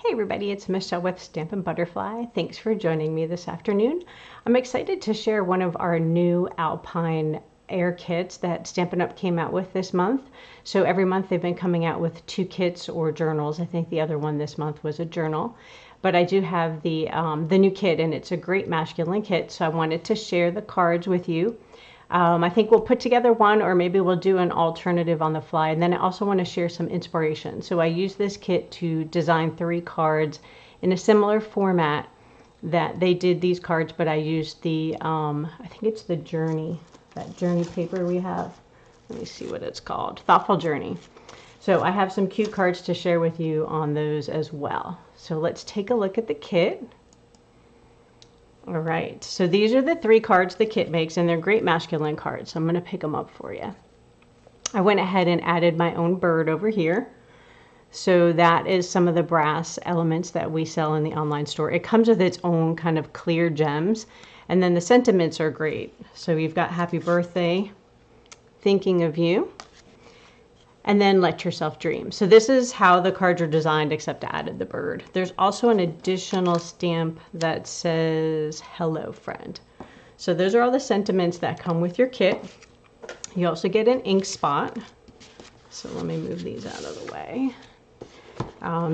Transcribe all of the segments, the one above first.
Hey everybody, it's Michelle with Stampin' Butterfly. Thanks for joining me this afternoon. I'm excited to share one of our new Alpine air kits that Stampin' Up! Came out with this month. So every month they've been coming out with 2 kits or journals. I think the other one this month was a journal. But I do have the new kit, and it's a great masculine kit, so I wanted to share the cards with you. I think we'll put together one, or maybe we'll do an alternative on the fly. And then I also want to share some inspiration. So I used this kit to design 3 cards in a similar format that they did these cards, but I used the, I think it's the Journey, that Journey paper we have. Let me see what it's called, Thoughtful Journey. So I have some cute cards to share with you on those as well. So let's take a look at the kit. All right, so these are the 3 cards the kit makes, and they're great masculine cards. So I'm going to pick them up for you. I went ahead and added my own bird over here. So that is some of the brass elements that we sell in the online store. It comes with its own kind of clear gems, and then the sentiments are great. So you've got happy birthday, thinking of you, and then let yourself dream. So this is how the cards are designed, except I added the bird. There's also an additional stamp that says, hello friend. So those are all the sentiments that come with your kit. You also get an ink spot. So let me move these out of the way.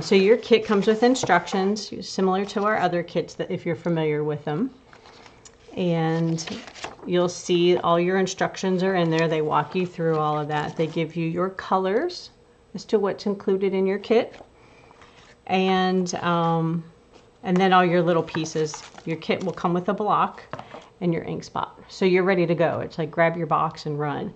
So your kit comes with instructions, similar to our other kits, that if you're familiar with them. And you'll see all your instructions are in there. They walk you through all of that. They give you your colors as to what's included in your kit. And then all your little pieces. Your kit will come with a block and your ink spot. So you're ready to go. It's like grab your box and run.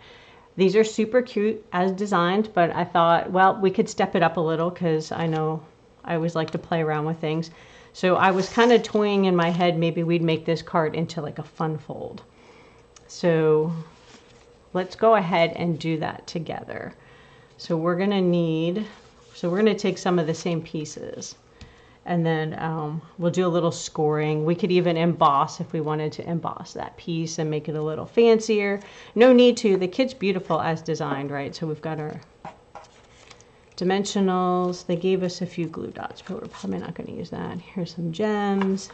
These are super cute as designed, but I thought, well, we could step it up a little because I know I always like to play around with things. So I was kind of toying in my head, maybe we'd make this card into like a fun fold. So let's go ahead and do that together. So we're going to take some of the same pieces, and then we'll do a little scoring. We could even emboss if we wanted to emboss that piece and make it a little fancier. No need to. The kit's beautiful as designed, right? So we've got our dimensionals. They gave us a few glue dots, but we're probably not going to use that. Here's some gems.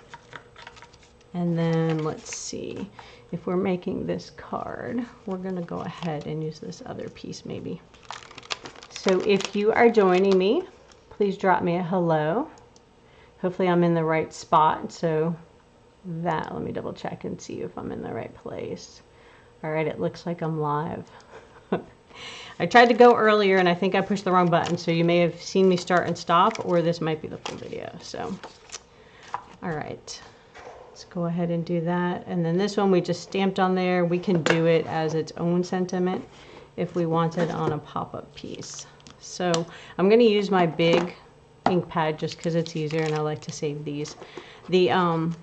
And then let's see, if we're making this card, we're going to go ahead and use this other piece maybe. So if you are joining me, please drop me a hello. Hopefully I'm in the right spot. So that, let me double check and see if I'm in the right place. All right, it looks like I'm live. I tried to go earlier and I think I pushed the wrong button, so you may have seen me start and stop, or this might be the full video. So, all right, let's go ahead and do that. And then this one we just stamped on there. We can do it as its own sentiment if we wanted on a pop-up piece. So I'm going to use my big ink pad just because it's easier, and I like to save these. The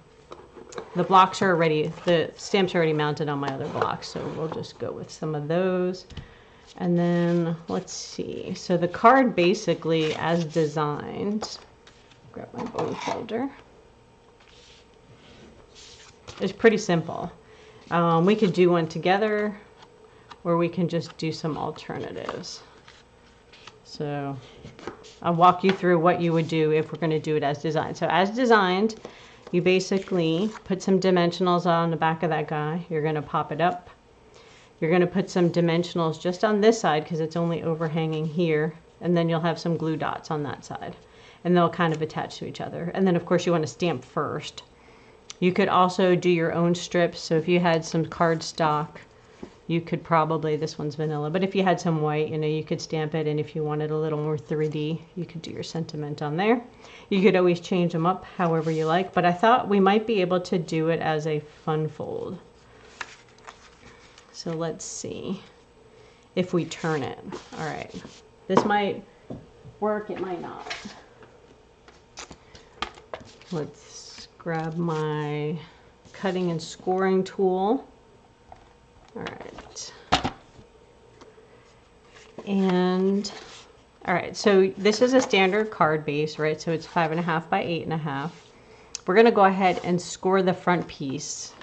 blocks are already, the stamps are already mounted on my other blocks, so we'll just go with some of those. And then let's see. So the card basically as designed, grab my bone folder, is pretty simple. We could do one together, or we can just do some alternatives. So I'll walk you through what you would do if we're going to do it as designed. So as designed, you basically put some dimensionals on the back of that guy. You're going to pop it up. You're going to put some dimensionals just on this side because it's only overhanging here. And then you'll have some glue dots on that side. And they'll kind of attach to each other. And then, of course, you want to stamp first. You could also do your own strips. So if you had some cardstock, you could probably, this one's vanilla, but if you had some white, you could stamp it. And if you wanted a little more 3D, you could do your sentiment on there. You could always change them up however you like. But I thought we might be able to do it as a fun fold. So let's see if we turn it. All right, this might work, it might not. Let's grab my cutting and scoring tool. All right. And all right, so this is a standard card base, right? So it's 5.5 by 8.5. We're gonna go ahead and score the front piece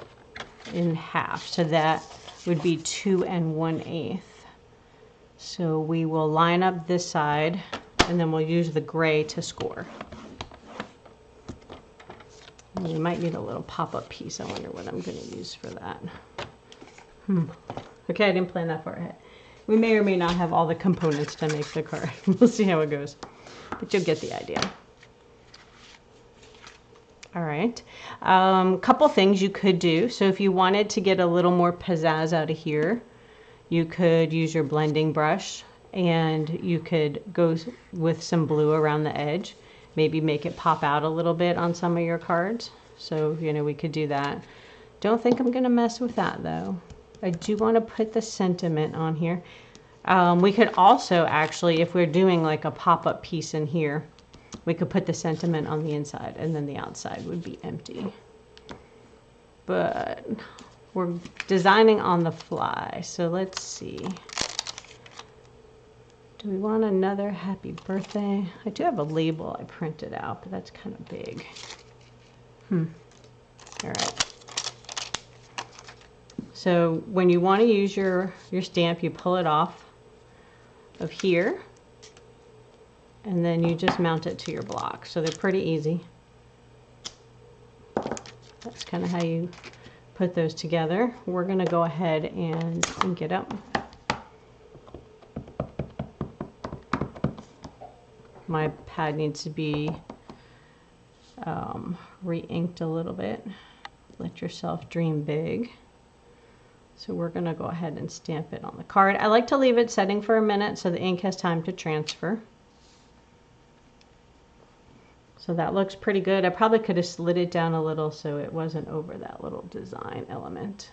in half. So that would be 2 1/8. So we will line up this side, and then we'll use the gray to score. And we might need a little pop-up piece. I wonder what I'm going to use for that. Okay, I didn't plan that far ahead. We may or may not have all the components to make the card. We'll see how it goes. But you'll get the idea. All right. Couple things you could do. So if you wanted to get a little more pizzazz out of here, you could use your blending brush and you could go with some blue around the edge. Maybe make it pop out a little bit on some of your cards. So, you know, we could do that. Don't think I'm going to mess with that though. I do want to put the sentiment on here. We could also actually, if we're doing like a pop-up piece in here, we could put the sentiment on the inside and then the outside would be empty. But we're designing on the fly. So let's see. Do we want another happy birthday? I do have a label I printed out, but that's kind of big. All right. So when you want to use your stamp, you pull it off of here, and then you just mount it to your block. So they're pretty easy. That's kind of how you put those together. We're going to go ahead and ink it up. My pad needs to be re-inked a little bit. Let yourself dream big. So we're going to go ahead and stamp it on the card. I like to leave it setting for a minute so the ink has time to transfer. So that looks pretty good. I probably could have slid it down a little so it wasn't over that little design element.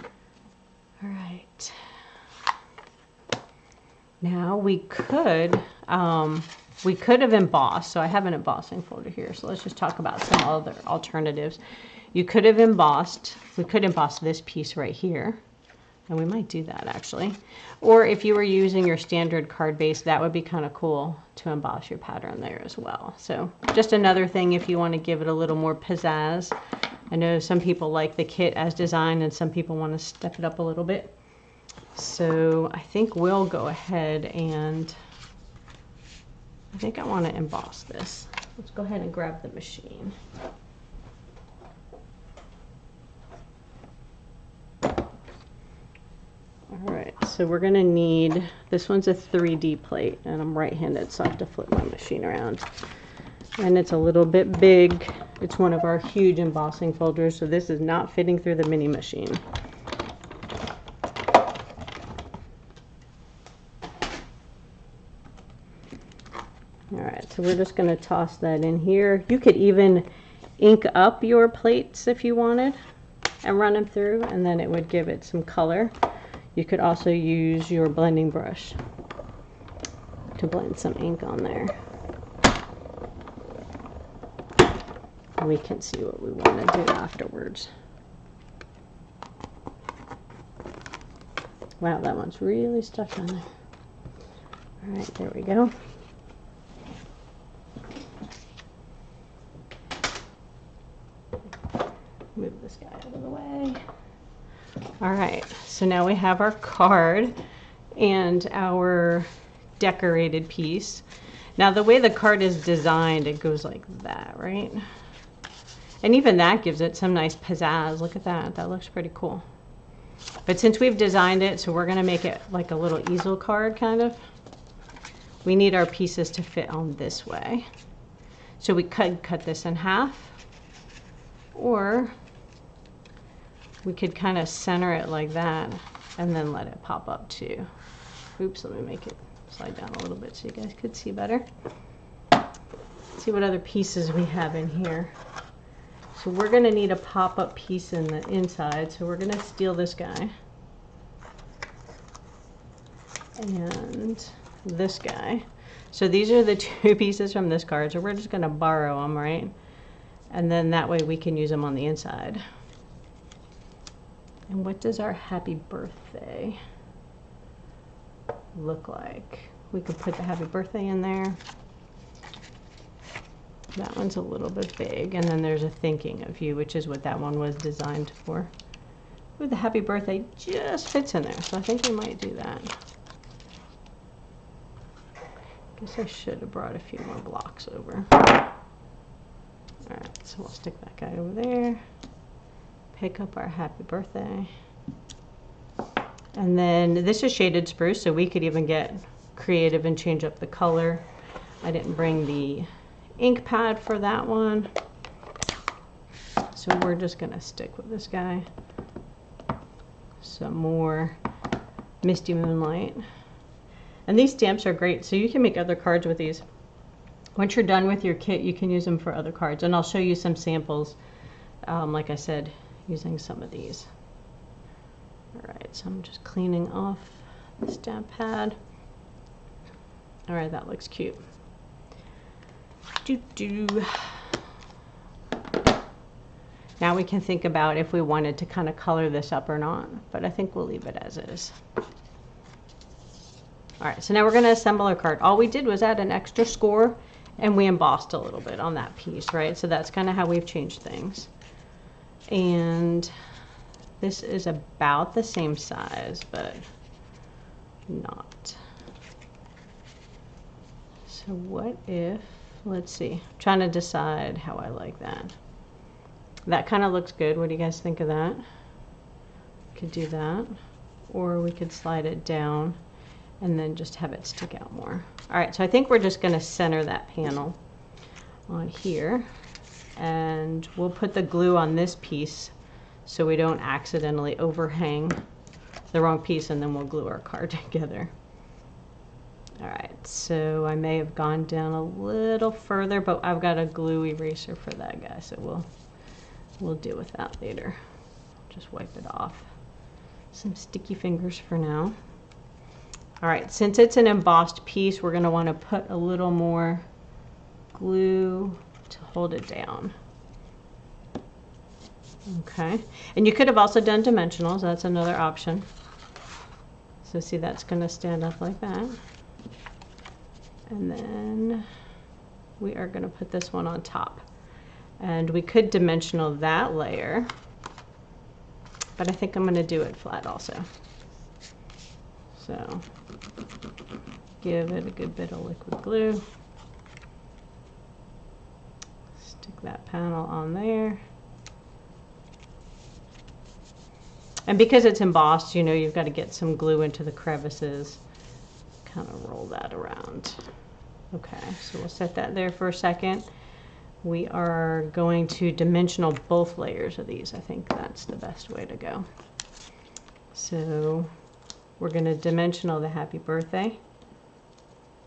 All right. Now we could have embossed. So I have an embossing folder here. So let's just talk about some other alternatives. You could have embossed. We could emboss this piece right here. And we might do that actually. Or if you were using your standard card base, that would be kind of cool to emboss your pattern there as well. So just another thing if you want to give it a little more pizzazz. I know some people like the kit as designed and some people want to step it up a little bit. So I think we'll go ahead and I think I want to emboss this. Let's go ahead and grab the machine. All right, so we're going to need, this one's a 3D plate, and I'm right-handed, so I have to flip my machine around. And it's a little bit big. It's one of our huge embossing folders, so this is not fitting through the mini machine. All right, so we're just going to toss that in here. You could even ink up your plates if you wanted and run them through, and then it would give it some color. You could also use your blending brush to blend some ink on there. We can see what we want to do afterwards. Wow, that one's really stuck on there. All right, there we go. Move this guy out of the way. All right, so now we have our card and our decorated piece. Now the way the card is designed, it goes like that, right? And even that gives it some nice pizzazz. Look at that, that looks pretty cool. But since we've designed it, so we're gonna make it like a little easel card kind of, we need our pieces to fit on this way. So we could cut this in half, or we could kind of center it like that and then let it pop up too. Oops, let me make it slide down a little bit so you guys could see better. Let's see what other pieces we have in here. So we're gonna need a pop-up piece in the inside, so we're gonna steal this guy. And this guy. So these are the two pieces from this card, so we're just gonna borrow them, right? And then that way we can use them on the inside. And what does our happy birthday look like? We could put the happy birthday in there. That one's a little bit big. And then there's a thinking of you, which is what that one was designed for. Ooh, the happy birthday just fits in there, so I think we might do that. Guess I should have brought a few more blocks over. All right, so So we'll stick that guy over there. Pick up our happy birthday. And then this is shaded spruce, so we could even get creative and change up the color. I didn't bring the ink pad for that one. So we're just gonna stick with this guy. Some more Misty Moonlight. And these stamps are great, so you can make other cards with these. Once you're done with your kit, you can use them for other cards. And I'll show you some samples, like I said, using some of these. All right, so I'm just cleaning off the stamp pad. All right, that looks cute. Now we can think about if we wanted to kind of color this up or not, but I think we'll leave it as is. All right, so now we're gonna assemble our card. All we did was add an extra score and we embossed a little bit on that piece, right? So that's kind of how we've changed things. And this is about the same size, but not. So what if, let's see, I'm trying to decide how I like that. That kind of looks good. What do you guys think of that? Could do that, or we could slide it down and then just have it stick out more. All right, so I think we're just gonna center that panel on here, and we'll put the glue on this piece so we don't accidentally overhang the wrong piece, and then we'll glue our card together. All right, so I may have gone down a little further, but I've got a glue eraser for that guy, so we'll deal with that later. Just wipe it off. Some sticky fingers for now. All right, since it's an embossed piece, we're gonna wanna put a little more glue to hold it down. Okay, and you could have also done dimensionals. That's another option. So see, that's gonna stand up like that. And then we are gonna put this one on top. And we could dimensional that layer, but I think I'm gonna do it flat also. So give it a good bit of liquid glue. Stick that panel on there. And because it's embossed, you know, you've got to get some glue into the crevices. Kind of roll that around. Okay, so we'll set that there for a second. We are going to dimensional both layers of these. I think that's the best way to go. So we're going to dimensional the happy birthday.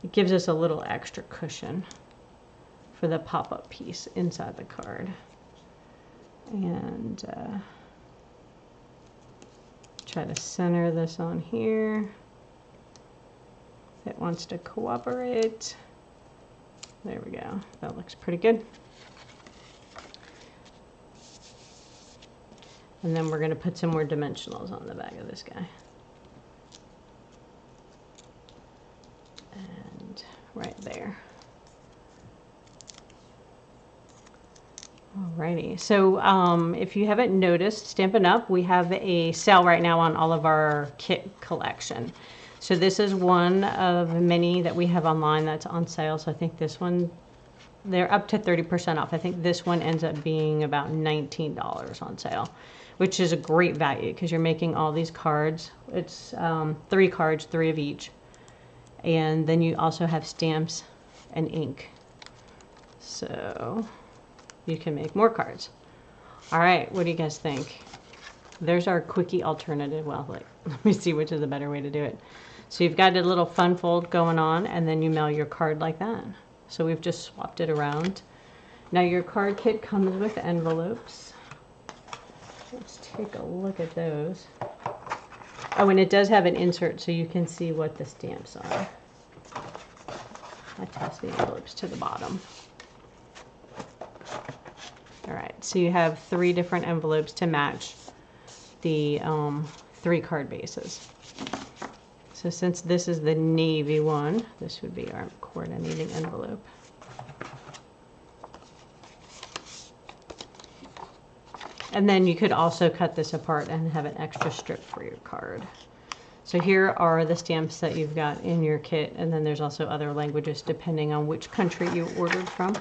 It gives us a little extra cushion for the pop-up piece inside the card. And try to center this on here. If it wants to cooperate. There we go. That looks pretty good. And then we're going to put some more dimensionals on the back of this guy. And right there. Alrighty, so if you haven't noticed, Stampin' Up, we have a sale right now on all of our kit collection. So this is one of many that we have online that's on sale. So I think this one, they're up to 30% off. I think this one ends up being about $19 on sale, which is a great value because you're making all these cards. It's 3 cards, 3 of each. And then you also have stamps and ink. So you can make more cards. All right, what do you guys think? There's our quickie alternative. Well, let me see which is the better way to do it. So you've got a little fun fold going on, and then you mail your card like that. So we've just swapped it around. Now your card kit comes with envelopes. Let's take a look at those. Oh, and it does have an insert so you can see what the stamps are. Attach the envelopes to the bottom. All right, so you have 3 different envelopes to match the 3 card bases. So since this is the navy one, this would be our coordinating envelope. And then you could also cut this apart and have an extra strip for your card. So here are the stamps that you've got in your kit, and then there's also other languages depending on which country you ordered from.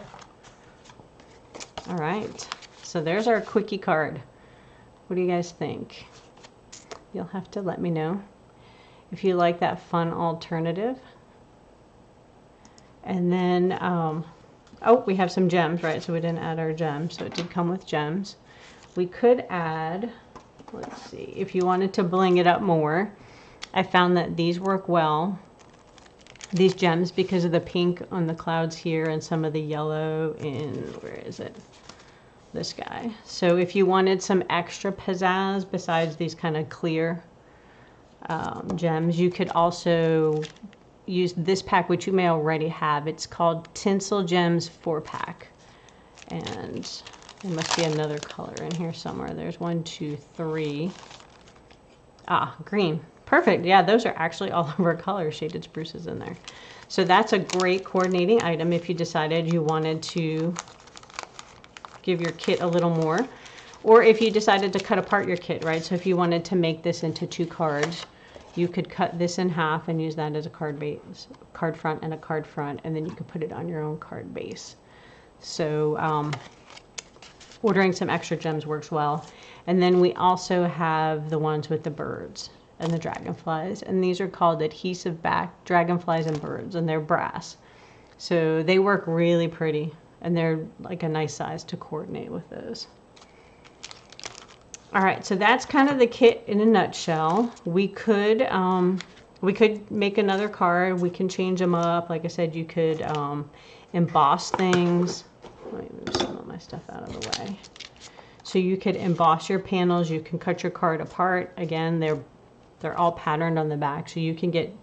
All right, so there's our quickie card. What do you guys think? You'll have to let me know if you like that fun alternative. And then, oh, we have some gems, right? So we didn't add our gems, so it did come with gems. We could add, let's see, if you wanted to bling it up more, I found that these work well, these gems, because of the pink on the clouds here and some of the yellow in, where is it? This guy. So if you wanted some extra pizzazz besides these kind of clear gems, you could also use this pack, which you may already have. It's called Tinsel Gems 4-pack. And there must be another color in here somewhere. There's 1, 2, 3. Ah, green. Perfect. Yeah, those are actually all of our colors. Shaded spruce is in there. So that's a great coordinating item if you decided you wanted to give your kit a little more. Or if you decided to cut apart your kit, right? So if you wanted to make this into 2 cards, you could cut this in half and use that as a card base, card front and a card front, and then you could put it on your own card base. So ordering some extra gems works well. And then we also have the ones with the birds and the dragonflies, and these are called adhesive back dragonflies and birds, and they're brass. So they work really pretty, and they're like a nice size to coordinate with those. All right, so that's kind of the kit in a nutshell. We could make another card. We can change them up. Like I said, you could emboss things. Let me move some of my stuff out of the way. So you could emboss your panels. You can cut your card apart. Again, they're all patterned on the back, so you can get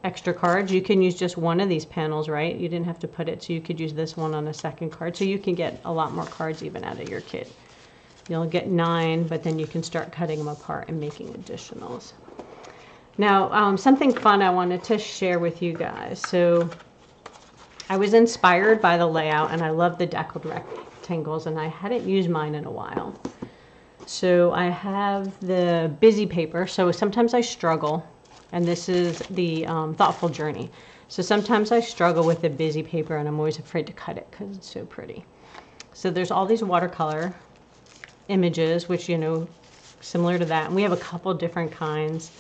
extra cards. You can use just one of these panels, right? You didn't have to put it, so you could use this one on a second card. So you can get a lot more cards even out of your kit. You'll get 9, but then you can start cutting them apart and making additionals. Now, something fun I wanted to share with you guys. So I was inspired by the layout, and I love the deckled rectangles, and I hadn't used mine in a while. So I have the busy paper. So sometimes I struggle, and this is the thoughtful journey. So sometimes I struggle with the busy paper, and I'm always afraid to cut it because it's so pretty. So there's all these watercolor images, which, you know, similar to that. And we have a couple different kinds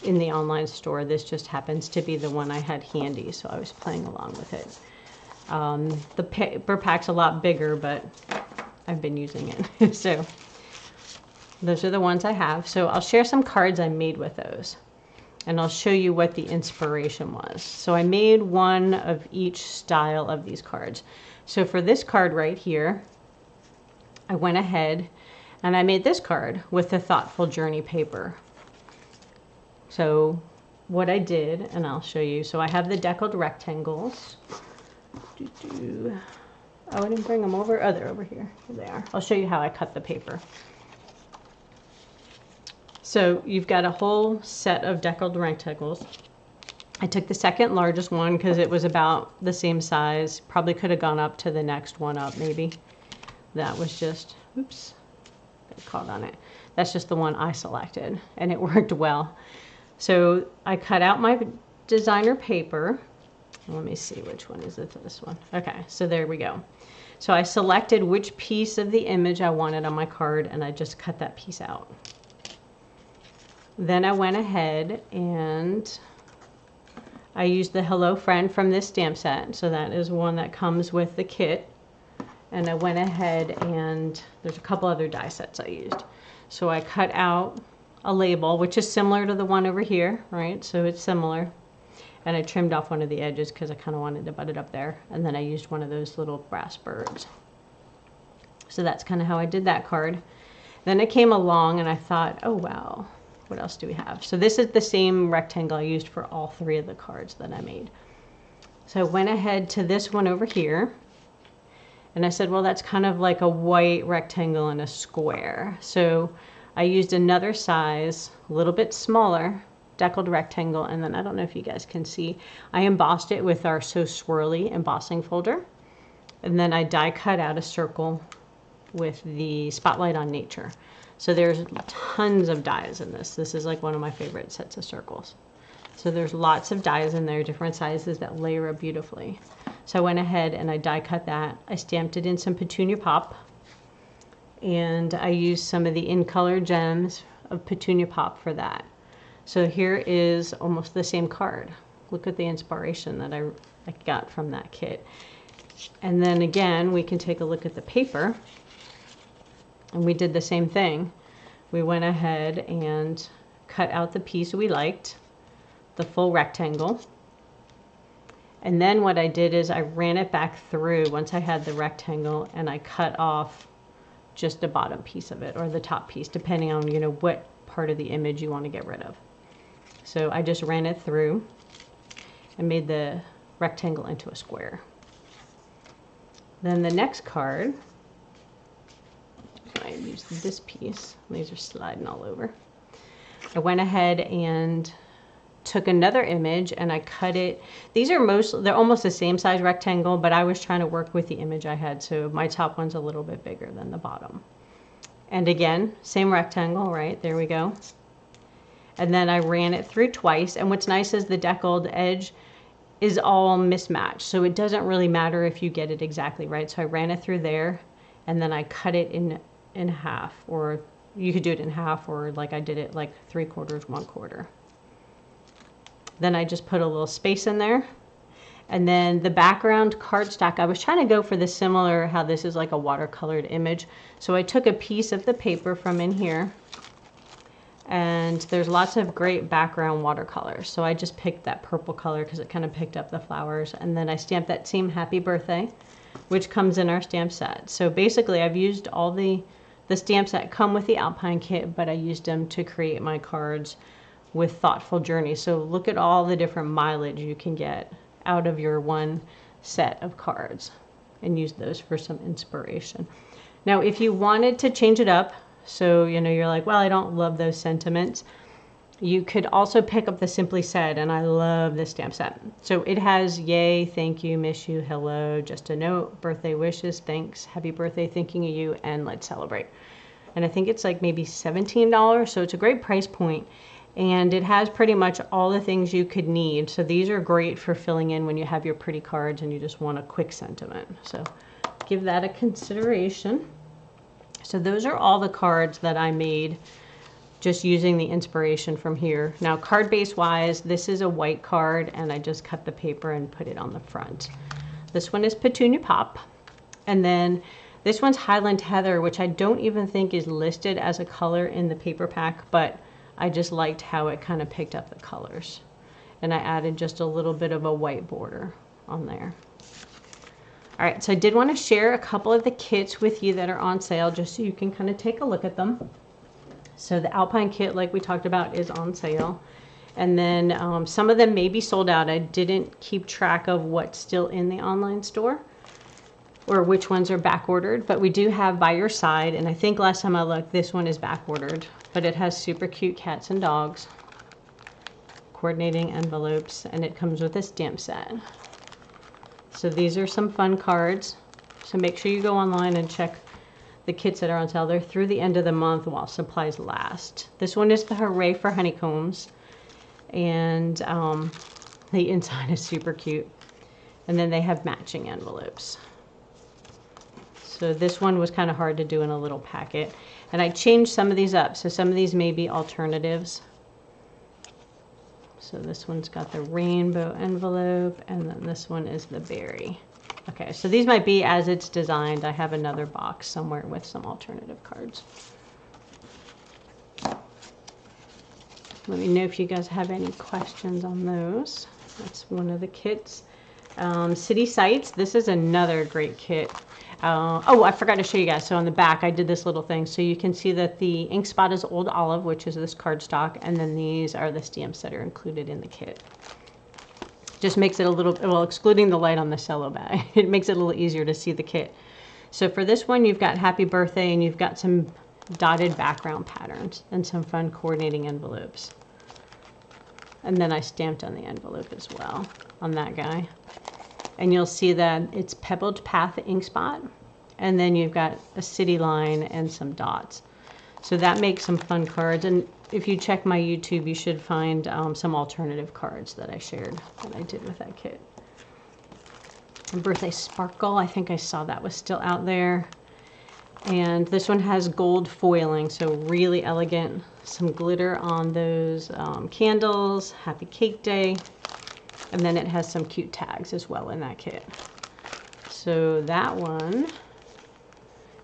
in the online store. This just happens to be the one I had handy, so I was playing along with it. The paper pack's a lot bigger, but I've been using it. So those are the ones I have. So I'll share some cards I made with those, and I'll show you what the inspiration was. So I made one of each style of these cards. So for this card right here, I went ahead and I made this card with the thoughtful journey paper. So what I did, and I'll show you. So I have the deckled rectangles. Oh, I didn't bring them over. Oh, they're over here. Here they are. I'll show you how I cut the paper. So you've got a whole set of deckled rectangles. I took the second largest one because it was about the same size. Probably could have gone up to the next one up, maybe. That was just, oops, got caught on it. That's just the one I selected, and it worked well. So I cut out my designer paper. Let me see, which one is it for this one? Okay, so there we go. So I selected which piece of the image I wanted on my card, and I just cut that piece out. Then I went ahead and I used the Hello Friend from this stamp set. So that is one that comes with the kit. And I went ahead and there's a couple other die sets I used. So I cut out a label, which is similar to the one over here, right? So it's similar. And I trimmed off one of the edges because I kind of wanted to butt it up there. And then I used one of those little brass birds. So that's kind of how I did that card. Then I came along and I thought, oh wow, what else do we have? So this is the same rectangle I used for all three of the cards that I made. So I went ahead to this one over here. And I said, well, that's kind of like a white rectangle and a square. So I used another size, a little bit smaller, deckled rectangle. And then I don't know if you guys can see, I embossed it with our So Swirly embossing folder. And then I die cut out a circle with the Spotlight on Nature. So there's tons of dies in this. This is like one of my favorite sets of circles. So there's lots of dies in there, different sizes that layer up beautifully. So I went ahead and I die cut that. I stamped it in some Petunia Pop, and I used some of the in color gems of Petunia Pop for that. So here is almost the same card. Look at the inspiration that I got from that kit. And then again, we can take a look at the paper, and we did the same thing. We went ahead and cut out the piece we liked, the full rectangle. And then what I did is I ran it back through once I had the rectangle, and I cut off just the bottom piece of it, or the top piece, depending on, you know, what part of the image you want to get rid of. So I just ran it through and made the rectangle into a square. Then the next card, I used this piece. These are sliding all over. I went ahead and took another image and I cut it. These are they're almost the same size rectangle, but I was trying to work with the image I had, so my top one's a little bit bigger than the bottom. And again, same rectangle, right? There we go. And then I ran it through twice, and what's nice is the deckled edge is all mismatched, so it doesn't really matter if you get it exactly right. So I ran it through there, and then I cut it in half, or you could do it in half, or like I did it like 3/4, 1/4. Then I just put a little space in there. And then the background cardstock, I was trying to go for the similar, how this is like a watercolored image. So I took a piece of the paper from in here, and there's lots of great background watercolors. So I just picked that purple color because it kind of picked up the flowers. And then I stamped that same happy birthday, which comes in our stamp set. So basically I've used all the stamps that come with the Alpine kit, but I used them to create my cards with thoughtful journeys. So look at all the different mileage you can get out of your one set of cards, and use those for some inspiration. Now, if you wanted to change it up, so you know, you're like, well, I don't love those sentiments, you could also pick up the Simply Said, and I love this stamp set. So it has yay, thank you, miss you, hello, just a note, birthday wishes, thanks, happy birthday, thinking of you, and let's celebrate. And I think it's like maybe $17, so it's a great price point. And it has pretty much all the things you could need. So these are great for filling in when you have your pretty cards and you just want a quick sentiment. So give that a consideration. So those are all the cards that I made just using the inspiration from here. Now, card base wise, this is a white card, and I just cut the paper and put it on the front. This one is Petunia Pop. And then this one's Highland Heather, which I don't even think is listed as a color in the paper pack, but I just liked how it kind of picked up the colors. And I added just a little bit of a white border on there. All right, so I did want to share a couple of the kits with you that are on sale, just so you can kind of take a look at them. So the Alpine kit, like we talked about, is on sale. And then some of them may be sold out. I didn't keep track of what's still in the online store, or which ones are back ordered, but we do have By Your Side, and I think last time I looked, this one is back ordered, but it has super cute cats and dogs, coordinating envelopes, and it comes with a stamp set. So these are some fun cards. So make sure you go online and check the kits that are on sale. They're through the end of the month while supplies last. This one is the Hooray for Honeycombs, and the inside is super cute. And then they have matching envelopes. So this one was kind of hard to do in a little packet. And I changed some of these up. So some of these may be alternatives. So this one's got the rainbow envelope, and then this one is the berry. Okay, so these might be as it's designed. I have another box somewhere with some alternative cards. Let me know if you guys have any questions on those. That's one of the kits. City Sites, this is another great kit. Oh, I forgot to show you guys. So on the back, I did this little thing. So you can see that the ink spot is Old Olive, which is this cardstock, and then these are the stamps that are included in the kit. Just makes it a little, well, excluding the light on the cello bag, it makes it a little easier to see the kit. So for this one, you've got Happy Birthday, and you've got some dotted background patterns and some fun coordinating envelopes. And then I stamped on the envelope as well on that guy. And you'll see that it's Pebbled Path ink spot, and then you've got a city line and some dots. So that makes some fun cards. And if you check my YouTube, you should find some alternative cards that I shared that I did with that kit. And Birthday Sparkle, I think I saw that was still out there. And this one has gold foiling, so really elegant. Some glitter on those candles. Happy Cake Day. And then it has some cute tags as well in that kit. So that one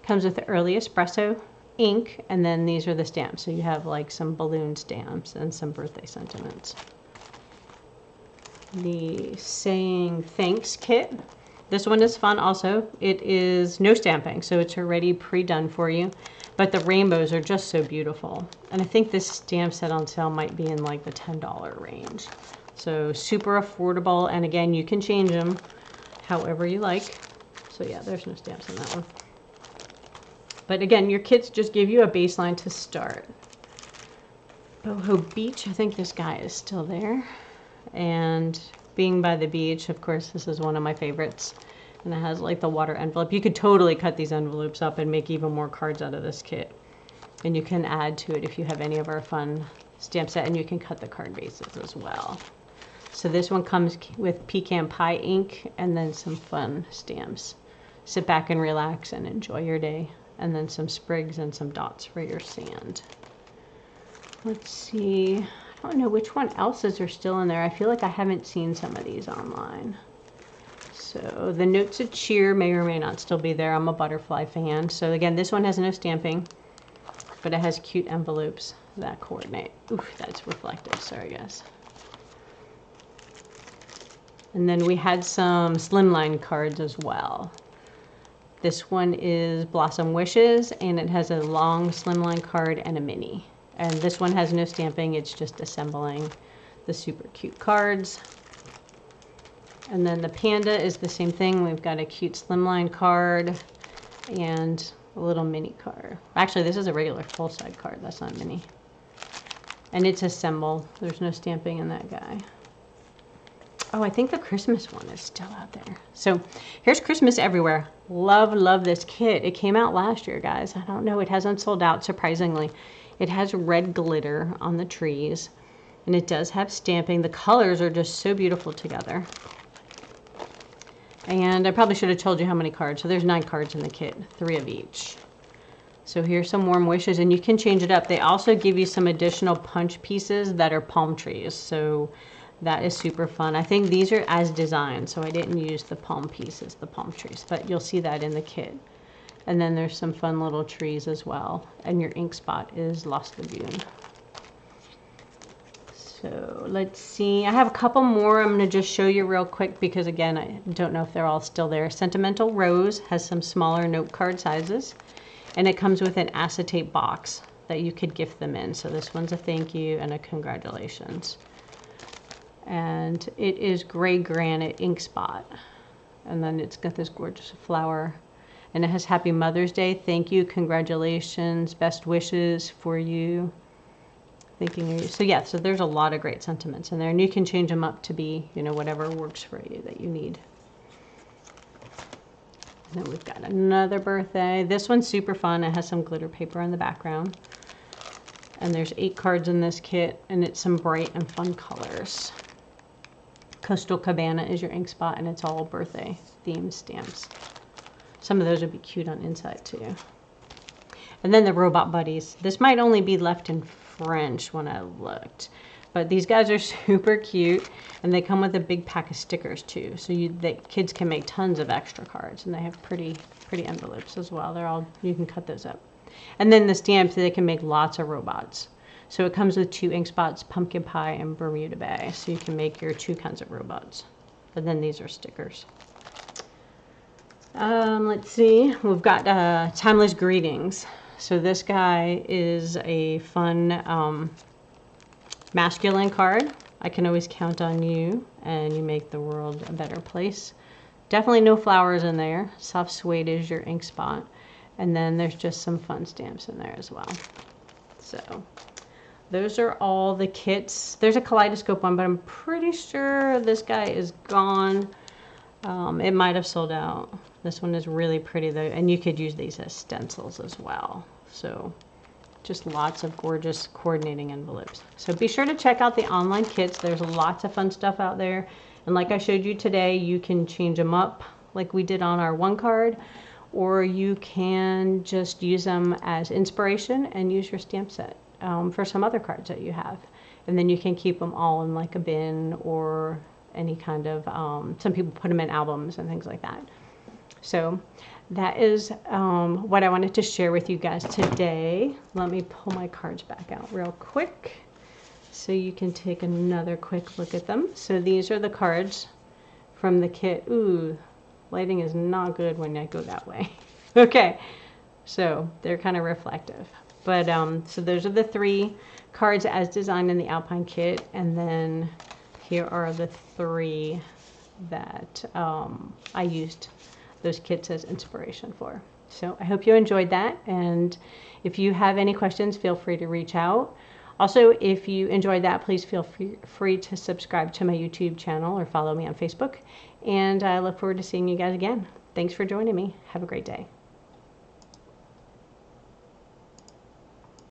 comes with the early espresso ink, and then these are the stamps. So you have like some balloon stamps and some birthday sentiments. The Saying Thanks kit. This one is fun also. It is no stamping, so it's already pre-done for you. But the rainbows are just so beautiful. And I think this stamp set on sale might be in like the $10 range. So super affordable. And again, you can change them however you like. So yeah, there's no stamps in that one. But again, your kits just give you a baseline to start. Boho Beach, I think this guy is still there. And being by the beach, of course, this is one of my favorites. And it has like the water envelope. You could totally cut these envelopes up and make even more cards out of this kit. And you can add to it if you have any of our fun stamp set, and you can cut the card bases as well. So this one comes with pecan pie ink and then some fun stamps. Sit back and relax and enjoy your day. And then some sprigs and some dots for your sand. Let's see. I don't know which one else are still in there. I feel like I haven't seen some of these online. So the Notes of Cheer may or may not still be there. I'm a butterfly fan. So again, this one has no stamping, but it has cute envelopes that coordinate. Oof, that's reflective. Sorry, guys. And then we had some slimline cards as well. This one is Blossom Wishes, and it has a long slimline card and a mini. And this one has no stamping, it's just assembling the super cute cards. And then the Panda is the same thing. We've got a cute slimline card and a little mini card. Actually, this is a regular full-side card, that's not mini. And it's assembled, there's no stamping in that guy. Oh, I think the Christmas one is still out there. So here's Christmas Everywhere. Love, love this kit. It came out last year, guys. I don't know, it hasn't sold out, surprisingly. It has red glitter on the trees, and it does have stamping. The colors are just so beautiful together. And I probably should have told you how many cards. So there's 9 cards in the kit, 3 of each. So here's some warm wishes, and you can change it up. They also give you some additional punch pieces that are palm trees. So that is super fun. I think these are as designed, so I didn't use the palm pieces, the palm trees, but you'll see that in the kit. And then there's some fun little trees as well. And your ink spot is Lost Lagoon. So let's see. I have a couple more I'm going to just show you real quick because, again, I don't know if they're all still there. Sentimental Rose has some smaller note card sizes. And it comes with an acetate box that you could gift them in. So this one's a thank you and a congratulations. And it is gray granite ink spot. And then it's got this gorgeous flower. And it has Happy Mother's Day. Thank you. Congratulations. Best wishes for you. Thinking of you. So yeah, so there's a lot of great sentiments in there. And you can change them up to be, you know, whatever works for you that you need. And then we've got another birthday. This one's super fun. It has some glitter paper in the background. And there's 8 cards in this kit. And it's some bright and fun colors. Coastal Cabana is your ink spot. And it's all birthday themed stamps. Some of those would be cute on inside too. And then the Robot Buddies. This might only be left in French when I looked. But these guys are super cute. And they come with a big pack of stickers too. So the kids can make tons of extra cards. And they have pretty envelopes as well. They're all, you can cut those up. And then the stamps, they can make lots of robots. So it comes with 2 ink spots, Pumpkin Pie and Bermuda Bay. So you can make your 2 kinds of robots. But then these are stickers. Let's see, we've got Timeless Greetings. So this guy is a fun masculine card. I can always count on you, and you make the world a better place. Definitely no flowers in there. Soft Suede is your ink spot. And then there's just some fun stamps in there as well. So those are all the kits. There's a Kaleidoscope one, but I'm pretty sure this guy is gone. It might have sold out. This one is really pretty though, and you could use these as stencils as well. So just lots of gorgeous coordinating envelopes. So be sure to check out the online kits. There's lots of fun stuff out there. And like I showed you today, you can change them up like we did on our one card, or you can just use them as inspiration and use your stamp set for some other cards that you have. And then you can keep them all in like a bin or any kind of, some people put them in albums and things like that. So that is what I wanted to share with you guys today. Let me pull my cards back out real quick so you can take another quick look at them. So these are the cards from the kit. Ooh, lighting is not good when I go that way. Okay, so they're kind of reflective. But so those are the 3 cards as designed in the Alpine kit, and then here are the 3 that I used those kits as inspiration for. So I hope you enjoyed that, and if you have any questions, feel free to reach out. Also, if you enjoyed that, please feel free to subscribe to my YouTube channel or follow me on Facebook, and I look forward to seeing you guys again. Thanks for joining me. Have a great day.